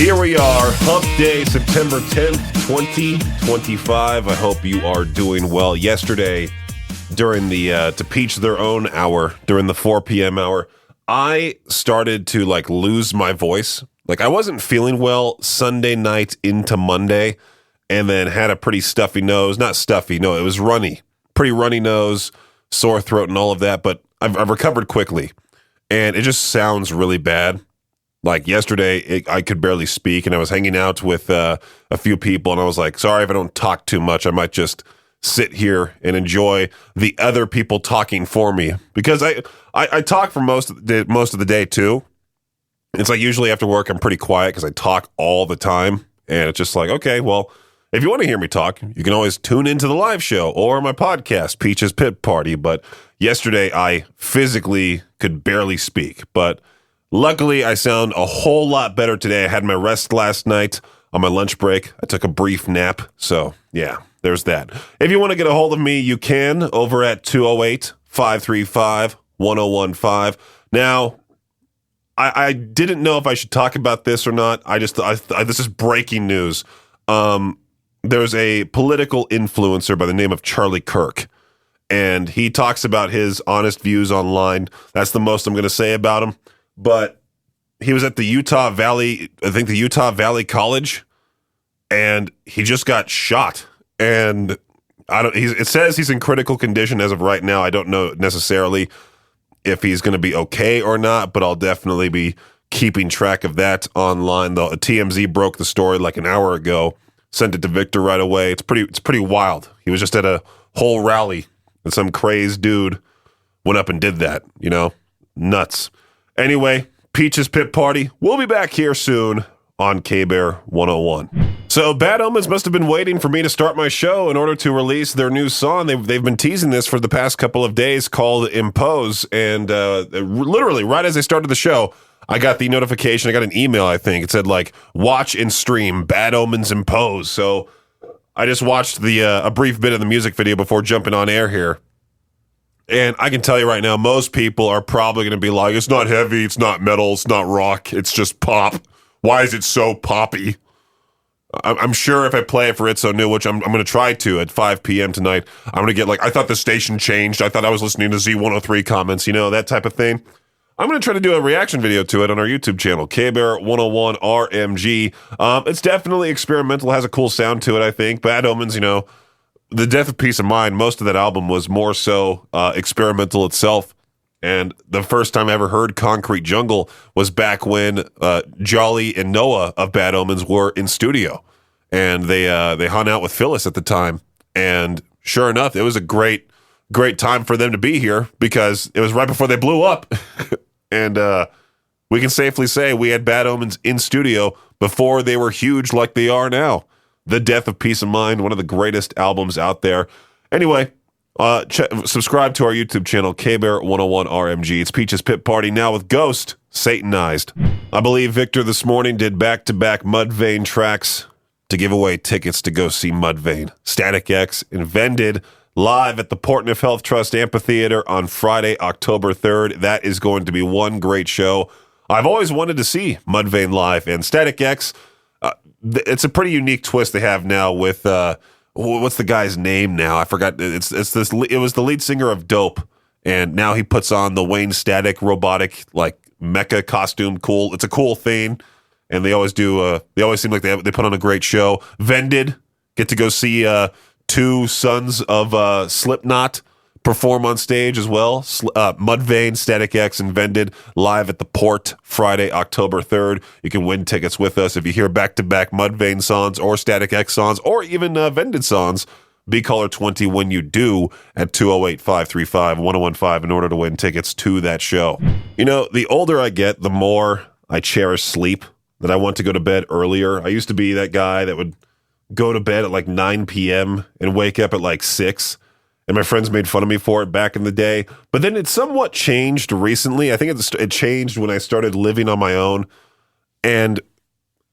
Here we are, Hump Day, September 10th, 2025. I hope you are doing well. Yesterday, during the to peach their own hour, during the 4 p.m. hour, I started to lose my voice. I wasn't feeling well Sunday night into Monday, and then had a pretty stuffy nose. Not stuffy, no, it was runny. Pretty runny nose, sore throat, and all of that, but I've recovered quickly, and it just sounds really bad. Yesterday, I could barely speak, and I was hanging out with a few people, and I was like, sorry if I don't talk too much. I might just sit here and enjoy the other people talking for me, because I talk for most of the day, too. It's usually after work, I'm pretty quiet because I talk all the time, and it's just okay, well, if you want to hear me talk, you can always tune into the live show or my podcast, Peach's Pit Party, but yesterday, I physically could barely speak, but luckily, I sound a whole lot better today. I had my rest last night on my lunch break. I took a brief nap. So, yeah, there's that. If you want to get a hold of me, you can over at 208-535-1015. Now, I didn't know if I should talk about this or not. This is breaking news. There's a political influencer by the name of Charlie Kirk, and he talks about his honest views online. That's the most I'm going to say about him. But he was at the Utah Valley College, and he just got shot. And it says he's in critical condition as of right now. I don't know necessarily if he's going to be okay or not, but I'll definitely be keeping track of that online. Though TMZ broke the story an hour ago, sent it to Victor right away. It's pretty wild. He was just at a whole rally, and some crazed dude went up and did that. Nuts. Anyway, Peach's Pit Party. We'll be back here soon on K-Bear 101. So Bad Omens must have been waiting for me to start my show in order to release their new song. They've been teasing this for the past couple of days, called Impose. And literally right as I started the show, I got the notification. I got an email, I think. It said watch and stream Bad Omens Impose. So I just watched a brief bit of the music video before jumping on air here. And I can tell you right now, most people are probably going to be like, it's not heavy, it's not metal, it's not rock, it's just pop. Why is it so poppy? I'm sure if I play it for It's So New, which I'm going to try to at 5 p.m. tonight, I'm going to get I thought the station changed, I thought I was listening to Z103 comments, that type of thing. I'm going to try to do a reaction video to it on our YouTube channel, K-Bear 101 RMG. It's definitely experimental, has a cool sound to it, I think. Bad Omens, The Death of Peace of Mind, most of that album was more so experimental itself. And the first time I ever heard Concrete Jungle was back when Jolly and Noah of Bad Omens were in studio. And they hung out with Phillies at the time. And sure enough, it was a great time for them to be here because it was right before they blew up. And we can safely say we had Bad Omens in studio before they were huge like they are now. The Death of Peace of Mind, one of the greatest albums out there. Anyway, subscribe to our YouTube channel, K-Bear 101 RMG. It's Peach's Pit Party now with Ghost, Satanized. I believe Victor this morning did back-to-back Mudvayne tracks to give away tickets to go see Mudvayne. Static X and Vended live at the Portneuf Health Trust Amphitheater on Friday, October 3rd. That is going to be one great show. I've always wanted to see Mudvayne live, and Static X, it's a pretty unique twist they have now with what's the guy's name now? I forgot. It was the lead singer of Dope, and now he puts on the Wayne Static robotic mecha costume. Cool. It's a cool thing, and they always do. They always seem like they put on a great show. Vended, get to go see two sons of Slipknot perform on stage as well. Mudvayne, Static X, and Vended live at the Port Friday, October 3rd. You can win tickets with us if you hear back-to-back Mudvayne songs or Static X songs or even Vended songs. Be caller 20 when you do at 208-535-1015 in order to win tickets to that show. The older I get, the more I cherish sleep, that I want to go to bed earlier. I used to be that guy that would go to bed at 9 p.m. and wake up at 6. And my friends made fun of me for it back in the day. But then it somewhat changed recently. I think it changed when I started living on my own. And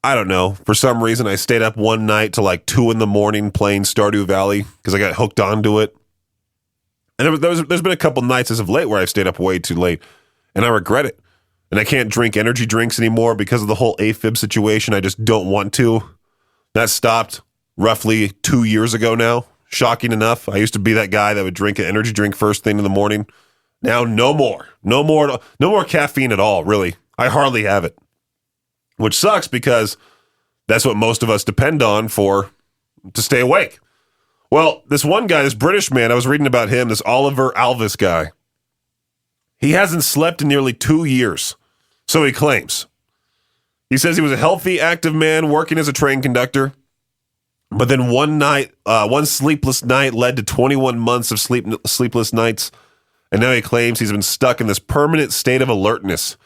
I don't know. For some reason, I stayed up one night till 2 a.m. playing Stardew Valley because I got hooked onto it. And there's been a couple nights as of late where I've stayed up way too late. And I regret it. and I can't drink energy drinks anymore because of the whole AFib situation. I just don't want to. That stopped roughly 2 years ago now. Shocking enough. I used to be that guy that would drink an energy drink first thing in the morning. Now, no more. No more caffeine at all, really. I hardly have it. Which sucks because that's what most of us depend on to stay awake. Well, this one guy, this British man, I was reading about him, this Oliver Alvis guy. He hasn't slept in nearly 2 years, so he claims. He says he was a healthy, active man working as a train conductor, but then one sleepless night led to 21 months of sleepless nights, and now he claims he's been stuck in this permanent state of alertness.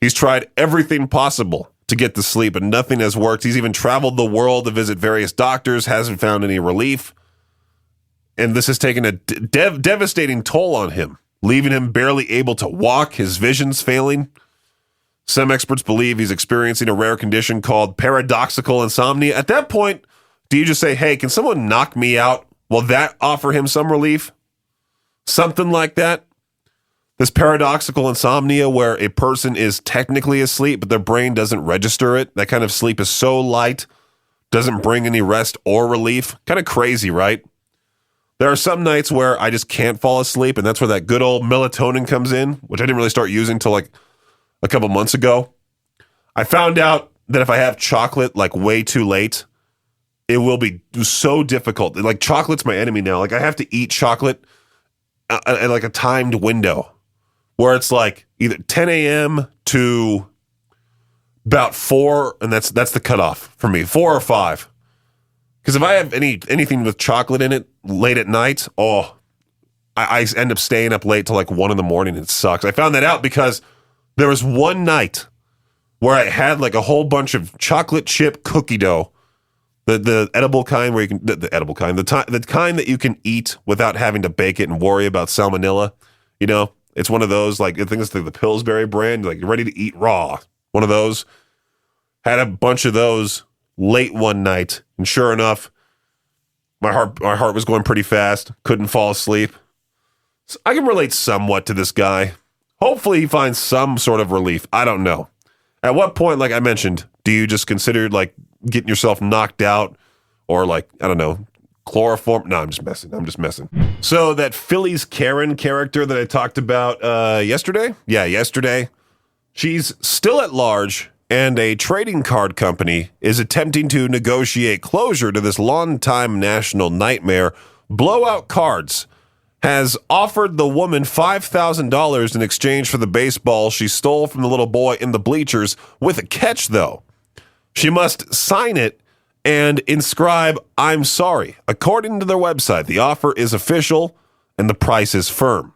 He's tried everything possible to get to sleep, but nothing has worked. He's even traveled the world to visit various doctors, hasn't found any relief. And this has taken a devastating toll on him, leaving him barely able to walk, his vision's failing. Some experts believe he's experiencing a rare condition called paradoxical insomnia. At that point, do you just say, hey, can someone knock me out? Will that offer him some relief? Something like that. This paradoxical insomnia where a person is technically asleep, but their brain doesn't register it. That kind of sleep is so light, doesn't bring any rest or relief. Kind of crazy, right? There are some nights where I just can't fall asleep, and that's where that good old melatonin comes in, which I didn't really start using until like a couple months ago. I found out that if I have chocolate like way too late, it will be so difficult. Like chocolate's my enemy now. Like I have to eat chocolate at like a timed window where it's like either 10 a.m. to about 4, and that's the cutoff for me, 4 or 5. Because if I have anything with chocolate in it late at night, I end up staying up late till like 1 in the morning. It sucks. I found that out because there was one night where I had like a whole bunch of chocolate chip cookie dough, the edible kind where you can the edible kind, the kind that you can eat without having to bake it and worry about salmonella. You know, it's one of those like I think it's the Pillsbury brand, like you're ready to eat raw. One of those. Had a bunch of those late one night, and sure enough, my heart was going pretty fast. Couldn't fall asleep. So I can relate somewhat to this guy. Hopefully he finds some sort of relief. I don't know. At what point, like I mentioned, do you just consider like getting yourself knocked out or like, I don't know, chloroform? No, I'm just messing. So that Phillies Karen character that I talked about yesterday? Yeah, yesterday. She's still at large, and a trading card company is attempting to negotiate closure to this longtime national nightmare. Blowout Cards has offered the woman $5,000 in exchange for the baseball she stole from the little boy in the bleachers, with a catch, though. She must sign it and inscribe, "I'm sorry." According to their website, the offer is official and the price is firm.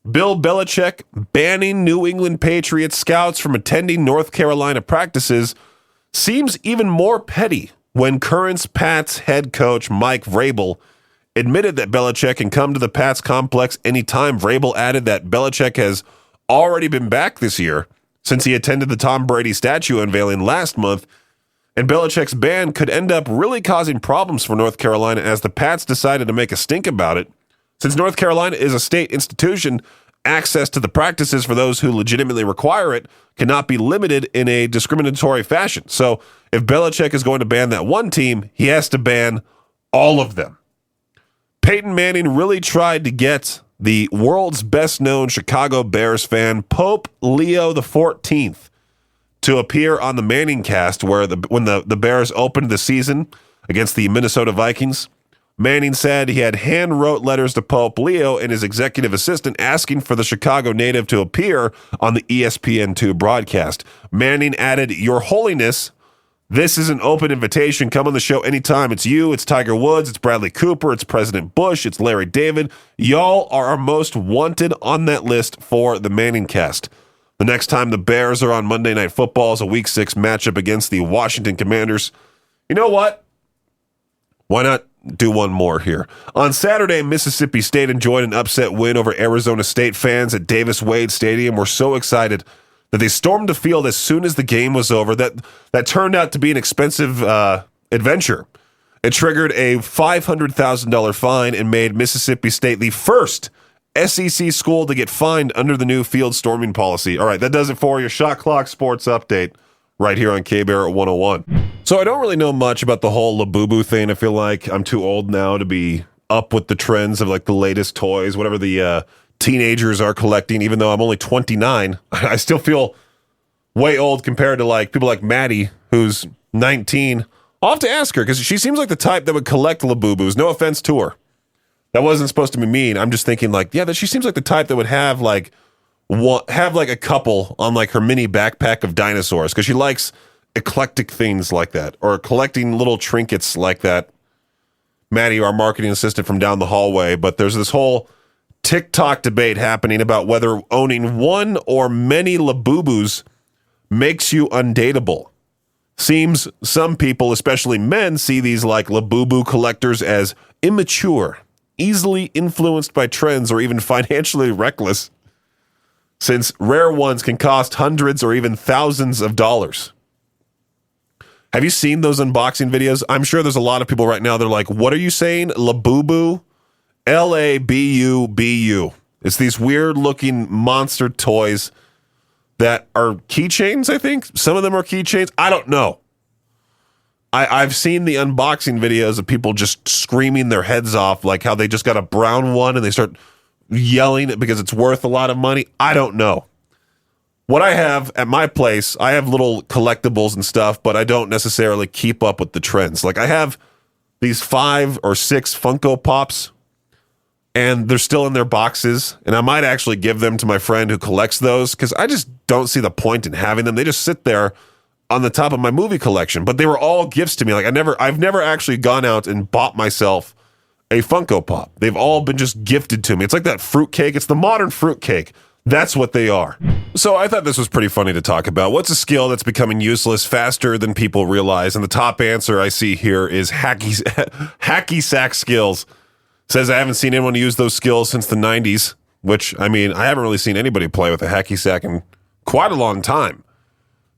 Bill Belichick banning New England Patriots scouts from attending North Carolina practices seems even more petty when current Pats head coach Mike Vrabel admitted that Belichick can come to the Pats complex anytime. Vrabel added that Belichick has already been back this year since he attended the Tom Brady statue unveiling last month, and Belichick's ban could end up really causing problems for North Carolina as the Pats decided to make a stink about it. Since North Carolina is a state institution, access to the practices for those who legitimately require it cannot be limited in a discriminatory fashion. So if Belichick is going to ban that one team, he has to ban all of them. Peyton Manning really tried to get the world's best-known Chicago Bears fan, Pope Leo XIV, to appear on the Manningcast, where when the Bears opened the season against the Minnesota Vikings. Manning said he had hand-wrote letters to Pope Leo and his executive assistant asking for the Chicago native to appear on the ESPN2 broadcast. Manning added, "Your Holiness, this is an open invitation. Come on the show anytime. It's you, it's Tiger Woods, it's Bradley Cooper, it's President Bush, it's Larry David. Y'all are our most wanted on that list for the Manningcast." The next time the Bears are on Monday Night Football is a Week 6 matchup against the Washington Commanders. You know what? Why not do one more here? On Saturday, Mississippi State enjoyed an upset win over Arizona State. Fans at Davis Wade Stadium were so excited that they stormed the field as soon as the game was over. That turned out to be an expensive adventure. It triggered a $500,000 fine and made Mississippi State the first SEC school to get fined under the new field storming policy. All right, that does it for your Shot Clock Sports Update right here on K-Bear 101. So I don't really know much about the whole Labubu thing. I feel like I'm too old now to be up with the trends of like the latest toys, whatever the teenagers are collecting, even though I'm only 29. I still feel way old compared to like people like Maddie, who's 19. I'll have to ask her because she seems like the type that would collect Labubus. No offense to her. That wasn't supposed to be mean. I'm just thinking like, yeah, that she seems like the type that would have like a couple on like her mini backpack of dinosaurs because she likes eclectic things like that or collecting little trinkets like that. Maddie, our marketing assistant from down the hallway, but there's this whole TikTok debate happening about whether owning one or many Labubus makes you undateable. Seems some people, especially men, see these like Labubu collectors as immature, easily influenced by trends, or even financially reckless, since rare ones can cost hundreds or even thousands of dollars. Have you seen those unboxing videos? I'm sure there's a lot of people right now, they're like, what are you saying? Labubu? Labubu. It's these weird-looking monster toys that are keychains, I think. Some of them are keychains. I don't know. I've seen the unboxing videos of people just screaming their heads off, like how they just got a brown one and they start yelling it because it's worth a lot of money. I don't know. What I have at my place, I have little collectibles and stuff, but I don't necessarily keep up with the trends. Like I have these 5 or 6 Funko Pops, and they're still in their boxes, and I might actually give them to my friend who collects those because I just don't see the point in having them. They just sit there on the top of my movie collection, but they were all gifts to me. Like I've never actually gone out and bought myself a Funko Pop. They've all been just gifted to me. It's like that fruitcake. It's the modern fruitcake. That's what they are. So I thought this was pretty funny to talk about. What's a skill that's becoming useless faster than people realize? And the top answer I see here is hacky sack skills. Says I haven't seen anyone use those skills since the 90s, which, I mean, I haven't really seen anybody play with a hacky sack in quite a long time.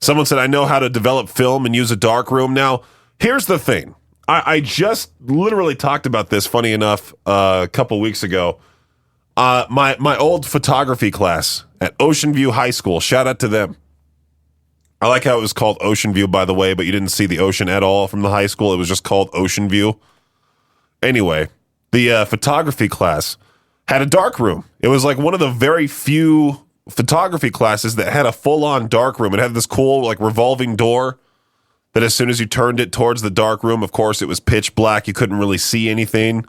Someone said, I know how to develop film and use a dark room. Now, here's the thing. I just literally talked about this, funny enough, a couple weeks ago. My old photography class at Ocean View High School, shout out to them. I like how it was called Ocean View, by the way, but you didn't see the ocean at all from the high school. It was just called Ocean View. Anyway, the photography class had a dark room. It was like one of the very few photography classes that had a full-on dark room. It had this cool like revolving door that as soon as you turned it towards the dark room, of course, it was pitch black. You couldn't really see anything.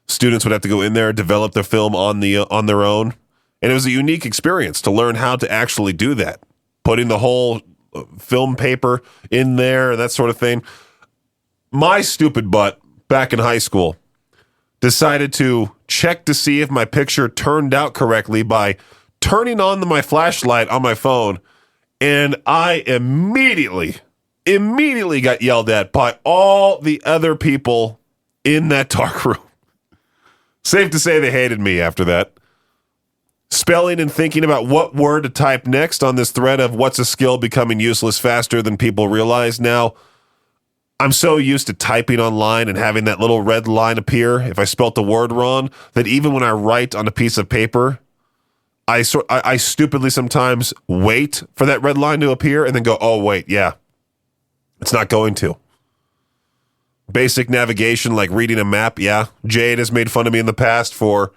Students would have to go in there, develop their film on their own. And it was a unique experience to learn how to actually do that. Putting the whole film paper in there, that sort of thing. My stupid butt back in high school decided to check to see if my picture turned out correctly by turning on my flashlight on my phone, and I immediately got yelled at by all the other people in that dark room. Safe to say they hated me after that. Spelling and thinking about what word to type next on this thread of what's a skill becoming useless faster than people realize now. I'm so used to typing online and having that little red line appear if I spelt the word wrong that even when I write on a piece of paper, I stupidly sometimes wait for that red line to appear and then go, oh, wait, yeah, it's not going to. Basic navigation, like reading a map, yeah. Jade has made fun of me in the past for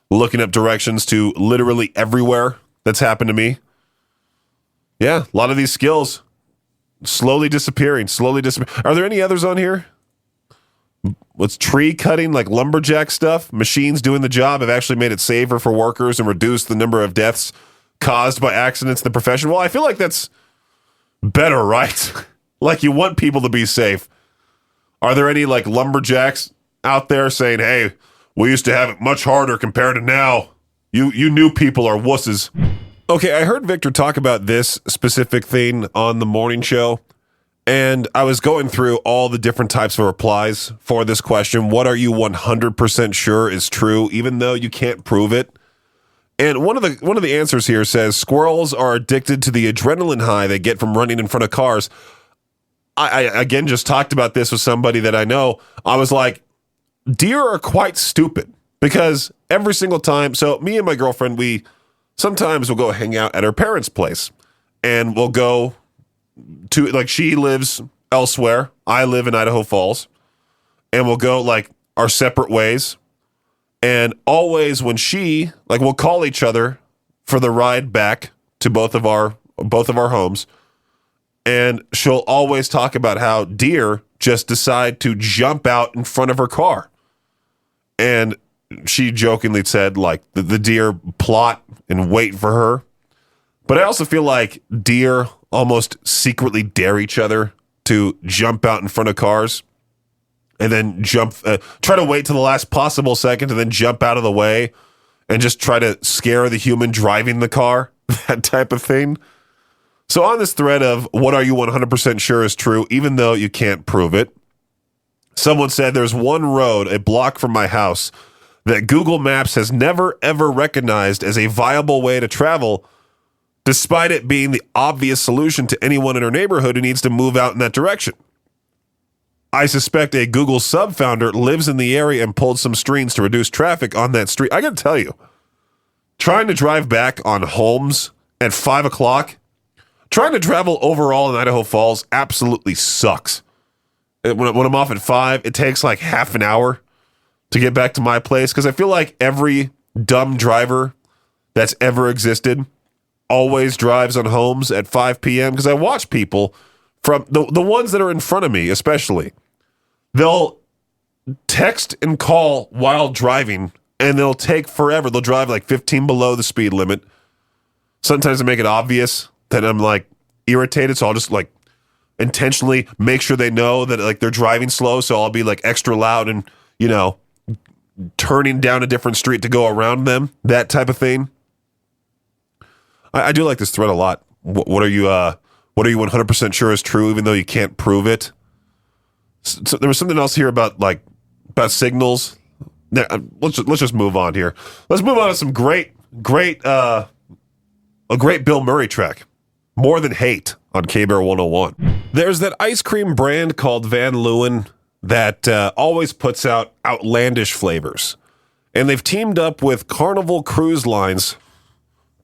looking up directions to literally everywhere. That's happened to me. Yeah, a lot of these skills slowly disappearing. Are there any others on here? What's tree cutting, like lumberjack stuff? Machines doing the job have actually made it safer for workers and reduced the number of deaths caused by accidents in the profession. Well, I feel like that's better, right? Like you want people to be safe. Are there any like lumberjacks out there saying, hey, we used to have it much harder compared to now. You new people are wusses. Okay, I heard Victor talk about this specific thing on the morning show, and I was going through all the different types of replies for this question. What are you 100% sure is true, even though you can't prove it? And one of the answers here says squirrels are addicted to the adrenaline high they get from running in front of cars. I again just talked about this with somebody that I know. I was like, deer are quite stupid. Because every single time, so me and my girlfriend, we sometimes will go hang out at her parents' place. And we'll go to, like, she lives elsewhere. I live in Idaho Falls. And we'll go, like, our separate ways. And always when we'll call each other for the ride back to both of our homes. And she'll always talk about how deer just decide to jump out in front of her car. And she jokingly said, like, the deer plot and wait for her. But I also feel like deer almost secretly dare each other to jump out in front of cars and then try to wait till the last possible second and then jump out of the way and just try to scare the human driving the car, that type of thing. So on this thread of what are you 100% sure is true, even though you can't prove it, someone said there's one road a block from my house that Google Maps has never, ever recognized as a viable way to travel, despite it being the obvious solution to anyone in our neighborhood who needs to move out in that direction. I suspect a Google sub-founder lives in the area and pulled some strings to reduce traffic on that street. I got to tell you, trying to drive back on Holmes at 5 o'clock, trying to travel overall in Idaho Falls absolutely sucks. When I'm off at 5, it takes like half an hour to get back to my place because I feel like every dumb driver that's ever existed always drives on Holmes at 5 p.m. because I watch people from the ones that are in front of me, especially. They'll text and call while driving, and they'll take forever. They'll drive like 15 below the speed limit. Sometimes they make it obvious that I'm like irritated, so I'll just like intentionally make sure they know that like they're driving slow, so I'll be like extra loud and, you know, turning down a different street to go around them, that type of thing. I do like this thread a lot. What are you 100% sure is true, even though you can't prove it? So there was something else here about signals. Let's just move on here. Let's move on to some great a great Bill Murray track, More Than Hate on K-Bear 101. There's that ice cream brand called Van Leeuwen that always puts out outlandish flavors, and they've teamed up with Carnival Cruise Lines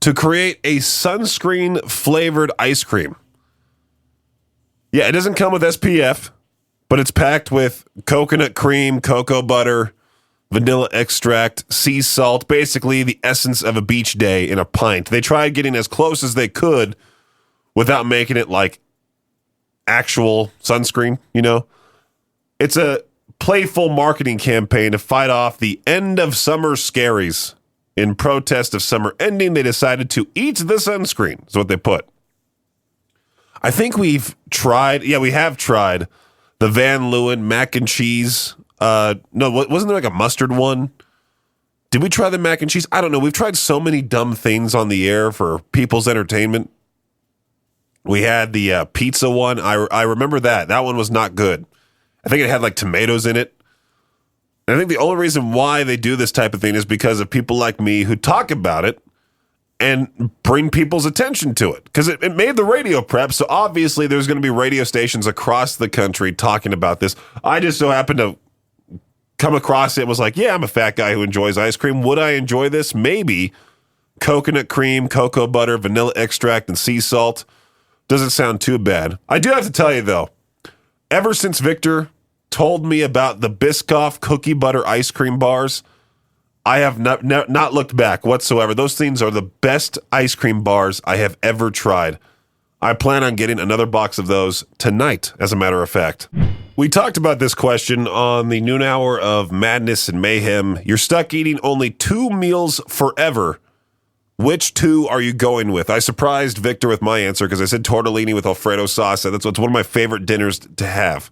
to create a sunscreen-flavored ice cream. Yeah, it doesn't come with SPF, but it's packed with coconut cream, cocoa butter, vanilla extract, sea salt, basically the essence of a beach day in a pint. They tried getting as close as they could without making it like actual sunscreen, you know? It's a playful marketing campaign to fight off the end of summer scaries. In protest of summer ending, they decided to eat the sunscreen, is what they put. I think we have tried the Van Leeuwen mac and cheese. No, wasn't there like a mustard one? Did we try the mac and cheese? I don't know. We've tried so many dumb things on the air for people's entertainment. We had the pizza one. I remember that. That one was not good. I think it had like tomatoes in it. And I think the only reason why they do this type of thing is because of people like me who talk about it and bring people's attention to it. Because it made the radio prep, so obviously there's going to be radio stations across the country talking about this. I just so happened to come across it and was like, yeah, I'm a fat guy who enjoys ice cream. Would I enjoy this? Maybe. Coconut cream, cocoa butter, vanilla extract, and sea salt. Doesn't sound too bad. I do have to tell you, though, ever since Victor told me about the Biscoff cookie butter ice cream bars, I have not looked back whatsoever. Those things are the best ice cream bars I have ever tried. I plan on getting another box of those tonight, as a matter of fact. We talked about this question on the noon hour of Madness and Mayhem. You're stuck eating only 2 meals forever. Which 2 are you going with? I surprised Victor with my answer because I said tortellini with Alfredo sauce. That's one of my favorite dinners to have.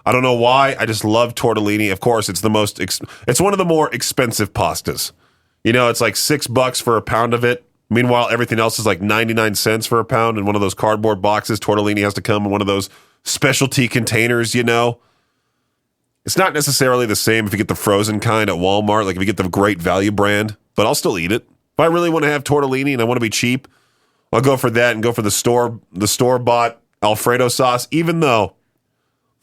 I don't know why. I just love tortellini. Of course, it's it's one of the more expensive pastas. You know, it's like $6 for a pound of it. Meanwhile, everything else is like 99 cents for a pound in one of those cardboard boxes. Tortellini has to come in one of those specialty containers, you know. It's not necessarily the same if you get the frozen kind at Walmart, like if you get the Great Value brand, but I'll still eat it. If I really want to have tortellini and I want to be cheap, I'll go for that and go for the store-bought Alfredo sauce, even though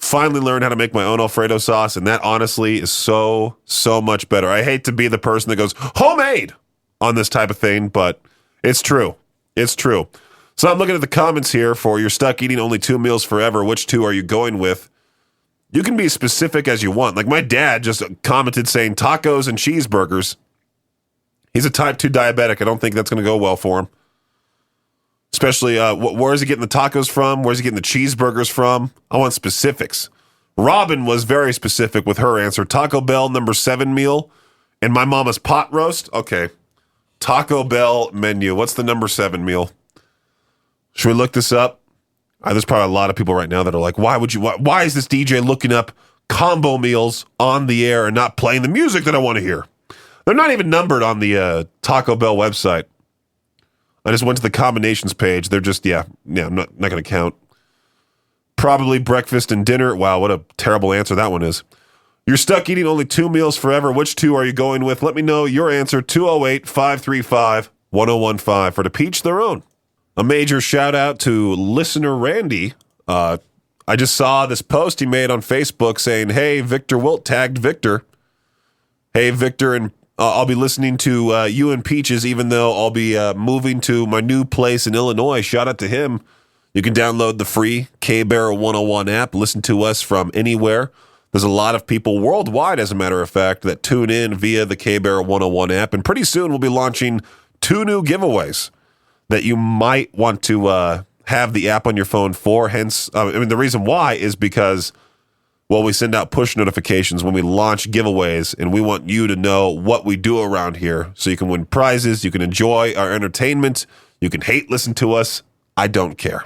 Finally learned how to make my own Alfredo sauce, and that honestly is so much better. I hate to be the person that goes homemade on this type of thing, but it's true. It's true. So I'm looking at the comments here for you're stuck eating only 2 meals forever. Which 2 are you going with? You can be specific as you want. Like my dad just commented saying tacos and cheeseburgers. He's a type 2 diabetic. I don't think that's going to go well for him. Especially, where is he getting the tacos from? Where's he getting the cheeseburgers from? I want specifics. Robin was very specific with her answer. Taco Bell number 7 meal and my mama's pot roast. Okay. Taco Bell menu. What's the number 7 meal? Should we look this up? There's probably a lot of people right now that are like, why is this DJ looking up combo meals on the air and not playing the music that I want to hear? They're not even numbered on the Taco Bell website. I just went to the combinations page. They're just, I'm not going to count. Probably breakfast and dinner. Wow, what a terrible answer that one is. You're stuck eating only 2 meals forever. Which 2 are you going with? Let me know your answer. 208-535-1015 for to peach their own. A major shout out to listener Randy. I just saw this post he made on Facebook saying, hey, Victor Wilt tagged Victor. Hey, Victor, and I'll be listening to you and Peaches, even though I'll be moving to my new place in Illinois. Shout out to him. You can download the free K-Bear 101 app. Listen to us from anywhere. There's a lot of people worldwide, as a matter of fact, that tune in via the K-Bear 101 app. And pretty soon we'll be launching 2 new giveaways that you might want to have the app on your phone for. Hence, the reason why is because, well, we send out push notifications when we launch giveaways, and we want you to know what we do around here so you can win prizes, you can enjoy our entertainment, you can listen to us. I don't care.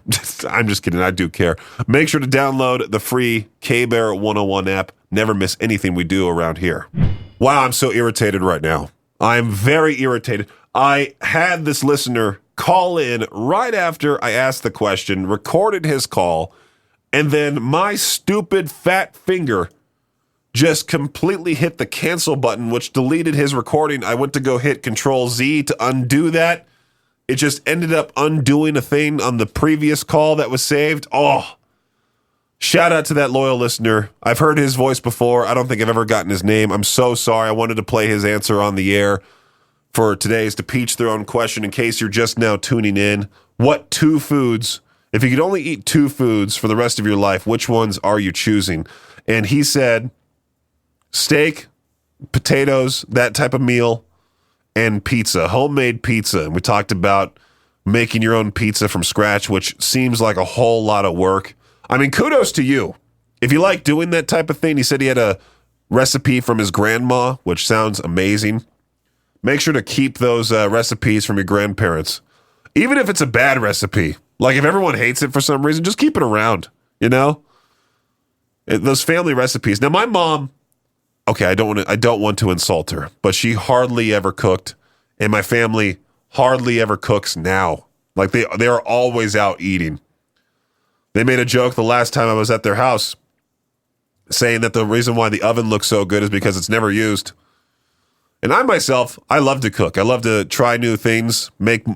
I'm just kidding. I do care. Make sure to download the free K-Bear 101 app. Never miss anything we do around here. Wow, I'm so irritated right now. I'm very irritated. I had this listener call in right after I asked the question, recorded his call, and then my stupid fat finger just completely hit the cancel button, which deleted his recording. I went to go hit Control-Z to undo that. It just ended up undoing a thing on the previous call that was saved. Oh, shout out to that loyal listener. I've heard his voice before. I don't think I've ever gotten his name. I'm so sorry. I wanted to play his answer on the air for today's To Peach Their Own question in case you're just now tuning in. What 2 foods, if you could only eat 2 foods for the rest of your life, which ones are you choosing? And he said steak, potatoes, that type of meal, and pizza, homemade pizza. And we talked about making your own pizza from scratch, which seems like a whole lot of work. I mean, kudos to you. If you like doing that type of thing, he said he had a recipe from his grandma, which sounds amazing. Make sure to keep those recipes from your grandparents. Even if it's a bad recipe. Like if everyone hates it for some reason, just keep it around, you know? Those family recipes. Now, my mom, okay, I don't want to insult her, but she hardly ever cooked, and my family hardly ever cooks now. Like they are always out eating. They made a joke the last time I was at their house saying that the reason why the oven looks so good is because it's never used. And I myself, I love to cook. I love to try new things, make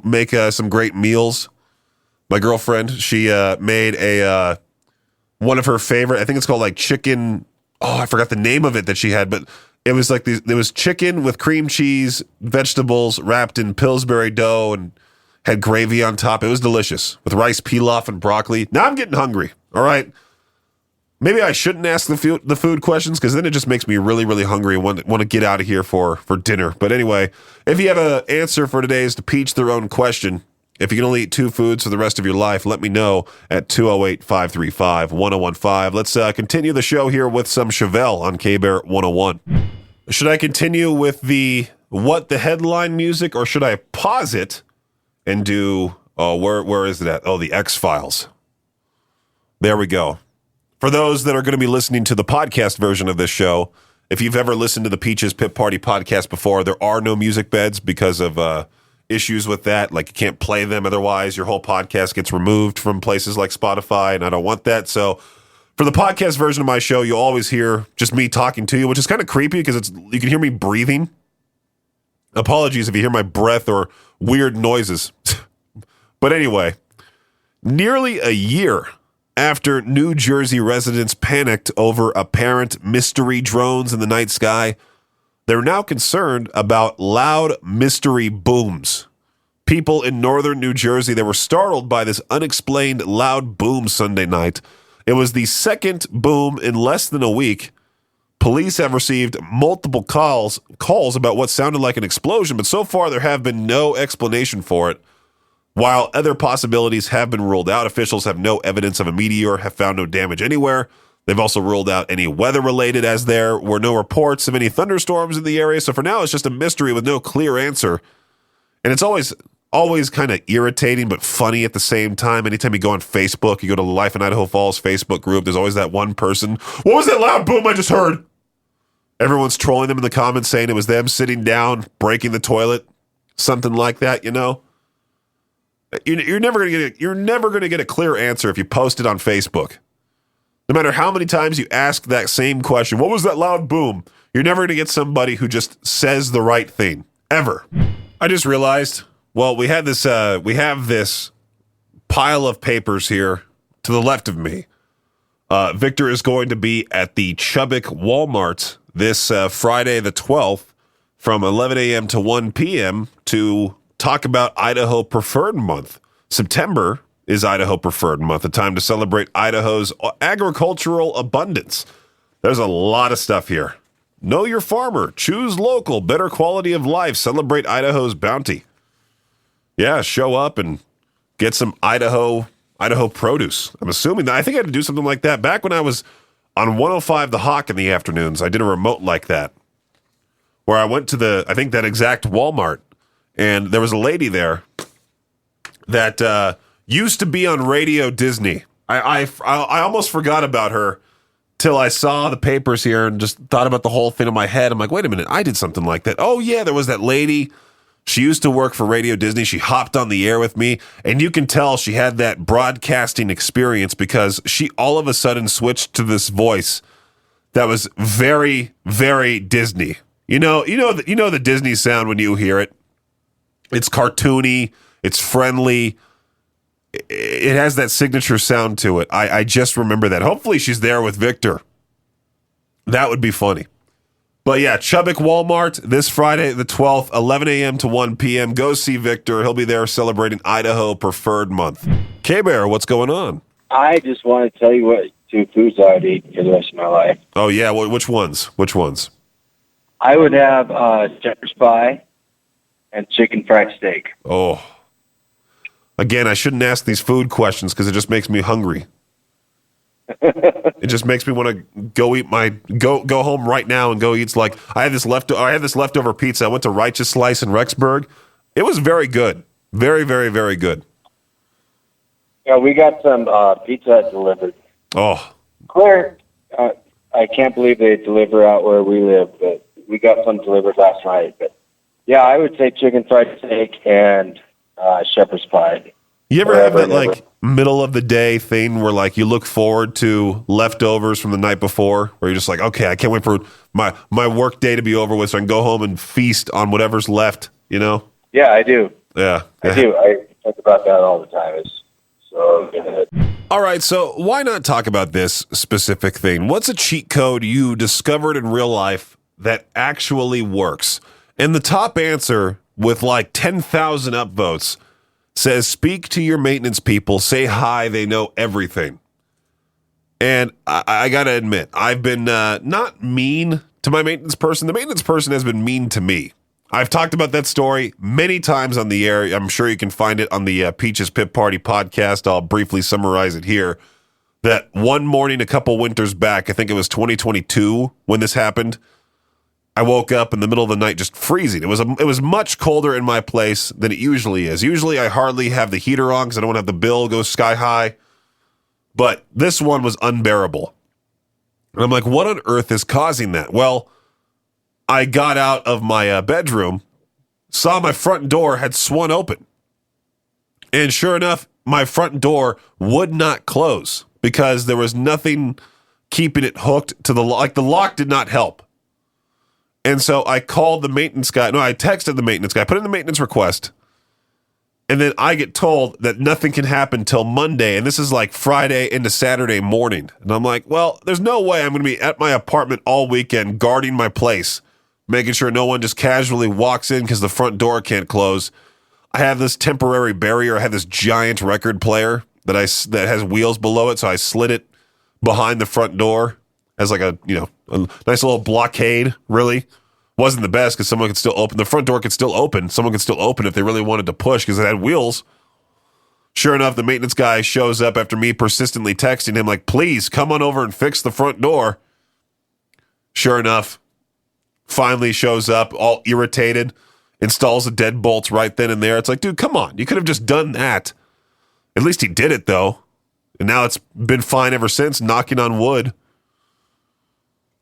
some great meals. My girlfriend, she made one of her favorite, I think it's called like chicken. Oh, I forgot the name of it that she had, but it was like there was chicken with cream cheese, vegetables wrapped in Pillsbury dough and had gravy on top. It was delicious with rice pilaf and broccoli. Now I'm getting hungry. All right. Maybe I shouldn't ask the food questions because then it just makes me really, really hungry and want to get out of here for dinner. But anyway, if you have an answer for today's To Peach Their Own question, if you can only eat 2 foods for the rest of your life, let me know at 208-535-1015. Let's continue the show here with some Chevelle on K-Bear 101. Should I continue with the what the headline music, or should I pause it and do, where is it at? Oh, the X-Files. There we go. For those that are going to be listening to the podcast version of this show, if you've ever listened to the Peaches Pit Party podcast before, there are no music beds because of issues with that. Like you can't play them, otherwise your whole podcast gets removed from places like Spotify, and I don't want that. So for the podcast version of my show, you'll always hear just me talking to you, which is kind of creepy because you can hear me breathing. Apologies if you hear my breath or weird noises. But anyway, nearly a year after New Jersey residents panicked over apparent mystery drones in the night sky. They're now concerned about loud mystery booms. People in northern New Jersey, they were startled by this unexplained loud boom Sunday night. It was the second boom in less than a week. Police have received multiple calls about what sounded like an explosion, but so far there have been no explanation for it. While other possibilities have been ruled out, officials have no evidence of a meteor, have found no damage anywhere. They've also ruled out any weather-related, as there were no reports of any thunderstorms in the area. So for now, it's just a mystery with no clear answer. And it's always kind of irritating but funny at the same time. Anytime you go on Facebook, you go to the Life in Idaho Falls Facebook group, there's always that one person. What was that loud boom I just heard? Everyone's trolling them in the comments saying it was them sitting down, breaking the toilet, something like that, you know? You're never going to get a clear answer if you post it on Facebook. No matter how many times you ask that same question, what was that loud boom? You're never going to get somebody who just says the right thing, ever. I just realized, well, we have this pile of papers here to the left of me. Victor is going to be at the Chubbuck Walmart this Friday the 12th from 11 a.m. to 1 p.m. to talk about Idaho Preferred Month. September is Idaho Preferred Month, a time to celebrate Idaho's agricultural abundance. There's a lot of stuff here. Know your farmer, choose local, better quality of life, celebrate Idaho's bounty. Yeah, show up and get some Idaho produce. I'm assuming that I think I had to do something like that back when I was on 105 The Hawk in the afternoons. I did a remote like that where I went to that exact Walmart. And there was a lady there that used to be on Radio Disney. I almost forgot about her till I saw the papers here and just thought about the whole thing in my head. I'm like, wait a minute, I did something like that. Oh, yeah, there was that lady. She used to work for Radio Disney. She hopped on the air with me, and you can tell she had that broadcasting experience because she all of a sudden switched to this voice that was very, very Disney. You know the Disney sound when you hear it. It's cartoony. It's friendly. It has that signature sound to it. I just remember that. Hopefully she's there with Victor. That would be funny. But yeah, Chubbuck Walmart this Friday, the 12th, 11 a.m. to 1 p.m. Go see Victor. He'll be there celebrating Idaho Preferred Month. K-Bear, what's going on? I just want to tell you what two foods I would eat for the rest of my life. Oh, yeah. Which ones? I would have shepherd's pie and chicken fried steak. Oh. Again, I shouldn't ask these food questions because it just makes me hungry. It just makes me want to go eat go home right now and go eat. Like I had this leftover pizza. I went to Righteous Slice in Rexburg. It was very good. Very, very, very good. Yeah, we got some pizza delivered. Oh. Claire, I can't believe they deliver out where we live, but we got some delivered last night. But yeah, I would say chicken fried steak and shepherd's pie. You ever have that like middle of the day thing where like you look forward to leftovers from the night before, where you're just like, okay, I can't wait for my work day to be over with so I can go home and feast on whatever's left, you know? Yeah, I do. Yeah. I do. I think about that all the time. It's so good. All right, so why not talk about this specific thing? What's a cheat code you discovered in real life that actually works? And the top answer with like 10,000 upvotes says, speak to your maintenance people, say hi, they know everything. And I got to admit, I've been not mean to my maintenance person. The maintenance person has been mean to me. I've talked about that story many times on the air. I'm sure you can find it on the Peaches Pip Party podcast. I'll briefly summarize it here. That one morning a couple winters back, I think it was 2022 when this happened, I woke up in the middle of the night just freezing. It was much colder in my place than it usually is. Usually I hardly have the heater on because I don't want to have the bill go sky high. But this one was unbearable. And I'm like, what on earth is causing that? Well, I got out of my bedroom, saw my front door had swung open. And sure enough, my front door would not close because there was nothing keeping it hooked to the lock. Like the lock did not help. And so I called the maintenance guy. No, I texted the maintenance guy, put in the maintenance request. And then I get told that nothing can happen till Monday, and this is like Friday into Saturday morning. And I'm like, well, there's no way I'm going to be at my apartment all weekend guarding my place, making sure no one just casually walks in because the front door can't close. I have this temporary barrier. I have this giant record player that has wheels below it, so I slid it behind the front door as like a nice little blockade, really. Wasn't the best because someone could still open. The front door could still open. Someone could still open if they really wanted to push because it had wheels. Sure enough, the maintenance guy shows up after me persistently texting him like, please come on over and fix the front door. Sure enough, finally shows up all irritated, installs the deadbolts right then and there. It's like, dude, come on. You could have just done that. At least he did it, though. And now it's been fine ever since, knocking on wood.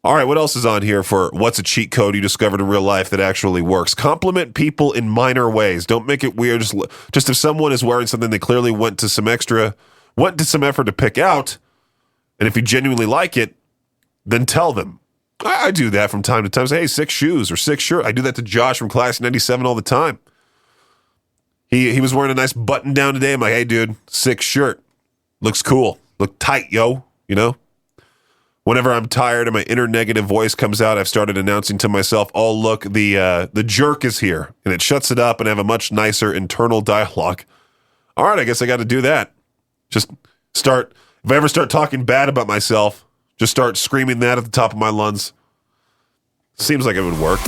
All right, what else is on here for what's a cheat code you discovered in real life that actually works? Compliment people in minor ways. Don't make it weird. Just if someone is wearing something they clearly went to some effort to pick out, and if you genuinely like it, then tell them. I do that from time to time. Say, hey, sick shoes or sick shirt. I do that to Josh from Class 97 all the time. He was wearing a nice button down today. I'm like, hey, dude, sick shirt. Looks cool. Look tight, yo. You know? Whenever I'm tired and my inner negative voice comes out, I've started announcing to myself, oh, look, the jerk is here. And it shuts it up and I have a much nicer internal dialogue. All right, I guess I got to do that. Just start, if I ever start talking bad about myself, just start screaming that at the top of my lungs. Seems like it would work.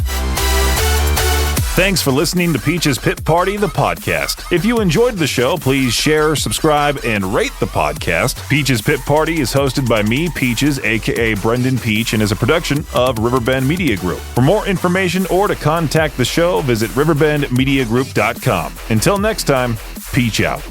Thanks for listening to Peach's Pit Party, the podcast. If you enjoyed the show, please share, subscribe, and rate the podcast. Peach's Pit Party is hosted by me, Peaches, a.k.a. Brendan Peach, and is a production of Riverbend Media Group. For more information or to contact the show, visit riverbendmediagroup.com. Until next time, Peach out.